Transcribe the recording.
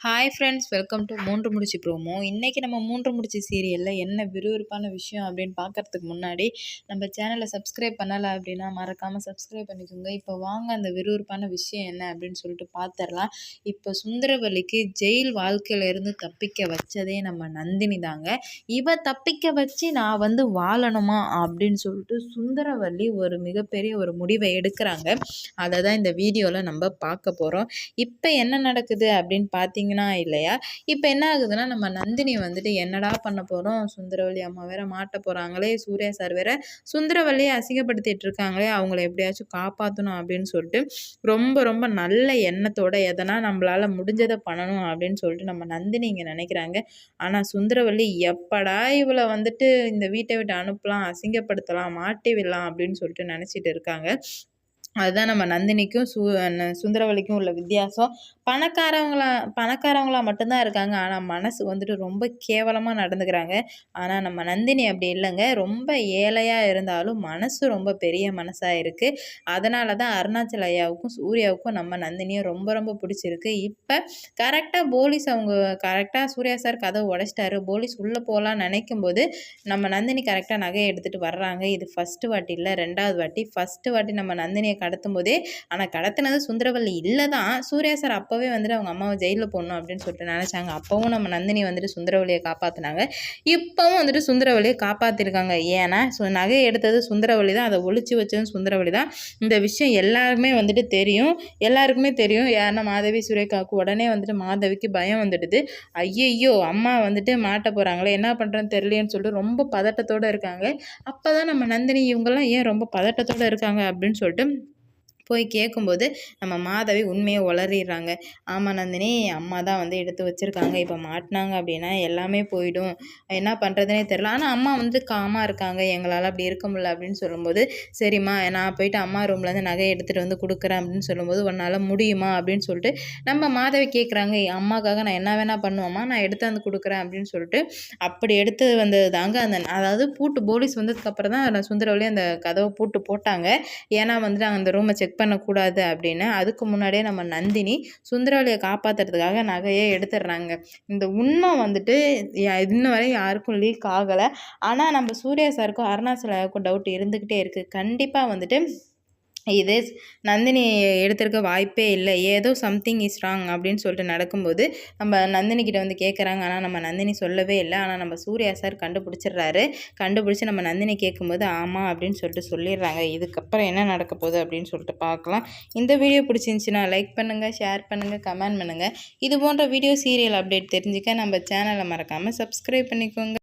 Hi friends, welcome to மூன்று முடிச்சு promo. இன்றைக்கி நம்ம மூன்று முடிச்சு சீரியலில் என்ன விறுவிறுப்பான விஷயம் அப்படின்னு பார்க்கறதுக்கு முன்னாடி நம்ம சேனலை சப்ஸ்கிரைப் பண்ணலை அப்படின்னா மறக்காமல் சப்ஸ்கிரைப் பண்ணிக்கோங்க. இப்போ வாங்க அந்த விறுவிறுப்பான விஷயம் என்ன அப்படின்னு சொல்லிட்டு பார்த்துடலாம். இப்போ சுந்தரவல்லிக்கு ஜெயில் வாழ்க்கையிலேருந்து தப்பிக்க வச்சதே நம்ம நந்தினி தாங்க. இவ தப்பிக்க வச்சு நான் வாழணுமா அப்படின்னு சொல்லிட்டு சுந்தரவல்லி ஒரு மிகப்பெரிய ஒரு முடிவை எடுக்கிறாங்க. அதை தான் இந்த வீடியோவில் நம்ம பார்க்க போகிறோம். இப்போ என்ன நடக்குது அப்படின்னு பார்த்தீங்கன்னா இல்லையா, இப்போ என்ன ஆகுதுன்னா நம்ம நந்தினி என்னடா பண்ண போகிறோம், சுந்தரவல்லி அம்மா வேற மாட்ட போகிறாங்களே, சூர்யா சார் வேற சுந்தரவல்லியை அசிங்கப்படுத்திட்டு இருக்காங்களே, அவங்கள எப்படியாச்சும் காப்பாற்றணும் அப்படின்னு சொல்லிட்டு ரொம்ப ரொம்ப நல்ல எண்ணத்தோட எதனா நம்மளால முடிஞ்சதை பண்ணணும் அப்படின்னு சொல்லிட்டு நம்ம நந்தினி இங்கே நினைக்கிறாங்க. ஆனால் சுந்தரவல்லி எப்படா இவளை இந்த வீட்டை விட்டு அனுப்பலாம், அசிங்கப்படுத்தலாம், மாட்டி விடலாம் அப்படின்னு சொல்லிட்டு நினச்சிட்டு இருக்காங்க. அதுதான் நம்ம நந்தினிக்கும் சுந்தரவல்லிக்கும் உள்ள வித்தியாசம். பணக்காரவங்களா மட்டும்தான் இருக்காங்க. ஆனால் மனசு ரொம்ப கேவலமாக நடந்துக்கிறாங்க. ஆனால் நம்ம நந்தினி அப்படி இல்லைங்க. ரொம்ப ஏழையாக இருந்தாலும் மனசு ரொம்ப பெரிய மனசாக இருக்குது. அதனால தான் அருணாச்சல ஐயாவுக்கும் சூர்யாவுக்கும் நம்ம நந்தினியை ரொம்ப ரொம்ப பிடிச்சிருக்கு. இப்போ கரெக்டாக சூர்யா சார் கதவை உடைச்சிட்டாரு. போலீஸ் உள்ளே போகலான்னு நினைக்கும் போது நம்ம நந்தினி கரெக்டாக நகையை எடுத்துகிட்டு வர்றாங்க. இது ஃபஸ்ட்டு வாட்டி இல்லை, ரெண்டாவது வாட்டி. ஃபஸ்ட்டு வாட்டி நம்ம நந்தினியை கடத்தும் போதே, ஆனால் கடத்தினது சுந்தரவல்லி இல்லை தான். சூர்யா சார் அப்போவே அவங்க அம்மாவை ஜெயிலில் போடணும் அப்படின்னு சொல்லிட்டு நினச்சாங்க. அப்போவும் நம்ம நந்தினி சுந்தரவல்லியை காப்பாற்றினாங்க. இப்போவும் சுந்தரவல்லியை காப்பாற்றிருக்காங்க. ஏன்னா நகையை எடுத்தது சுந்தரவல்லி தான், அதை ஒழிச்சு வச்சது சுந்தரவல்லி தான். இந்த விஷயம் எல்லாருக்குமே தெரியும். யாருன்னா மாதவி சுரேகாவுக்கு உடனே மாதவிக்கு பயம் வந்துடுது. ஐயையோ அம்மா மாட்ட போகிறாங்களே, என்ன பண்ணுறேன்னு தெரியலேன்னு சொல்லிட்டு ரொம்ப பதட்டத்தோடு இருக்காங்க. அப்போ தான் நம்ம நந்தினி இவங்கெல்லாம் ஏன் ரொம்ப பதட்டத்தோடு இருக்காங்க அப்படின்னு சொல்லிட்டு போய் கேட்கும்போது நம்ம மாதவி உண்மையை உளறிடுறாங்க. ஆமாம் நந்தினி, அம்மா தான் எடுத்து வச்சுருக்காங்க. இப்போ மாட்டினாங்க அப்படின்னா எல்லாமே போயிடும், என்ன பண்ணுறதுனே தெரில. ஆனால் அம்மா காமாக இருக்காங்க, எங்களால் அப்படி இருக்க முடியல அப்படின்னு சொல்லும்போது, சரிம்மா நான் போயிட்டு அம்மா ரூம்லேருந்து நகையை எடுத்துகிட்டு கொடுக்குறேன் அப்படின்னு சொல்லும்போது, உன்னால் முடியுமா அப்படின்னு சொல்லிட்டு நம்ம மாதவி கேட்குறாங்க. அம்மாக்காக நான் என்ன வேணால் பண்ணுவோம்மா, நான் எடுத்து கொடுக்குறேன் அப்படின்னு சொல்லிட்டு அப்படி எடுத்து வந்தது தாங்க அதாவது போலீஸ் வந்ததுக்கப்புறம் தான் சுந்தரவல்லி அந்த கதவை பூட்டு போட்டாங்க. ஏன்னா அந்த ரூமை செக் பண்ணக்கூடாது அப்படின்னு. அதுக்கு முன்னாடியே நம்ம நந்தினி சுந்தரவல்லியை காப்பாற்றுறதுக்காக நகையை எடுத்துடுறாங்க. இந்த உண்மை இன்ன வரை யாருக்கும் லீக் ஆகலை. ஆனால் நம்ம சூர்யா சாருக்கும் அருணாச்சலாவுக்கும் டவுட் இருந்துக்கிட்டே இருக்குது. கண்டிப்பாக இது நந்தினி எடுத்திருக்க வாய்ப்பே இல்லை, ஏதோ சம்திங் இஸ் ராங் அப்படின்னு சொல்லிட்டு நடக்கும்போது நம்ம நந்தினிக்கிட்ட கேட்குறாங்க. ஆனால் நம்ம நந்தினி சொல்லவே இல்லை. ஆனால் நம்ம சூர்யா சார் கண்டுபிடிச்சி நம்ம நந்தினி கேட்கும்போது ஆமாம் அப்படின்னு சொல்லிட்டு சொல்லிடுறாங்க. இதுக்கப்புறம் என்ன நடக்க போகுது அப்படின்னு சொல்லிட்டு பார்க்கலாம். இந்த வீடியோ பிடிச்சிருந்துச்சின்னா லைக் பண்ணுங்கள், ஷேர் பண்ணுங்கள், கமெண்ட் பண்ணுங்கள். இது போன்ற வீடியோ சீரியல் அப்டேட் தெரிஞ்சுக்க நம்ம சேனலை மறக்காமல் சப்ஸ்கிரைப் பண்ணிக்கோங்க.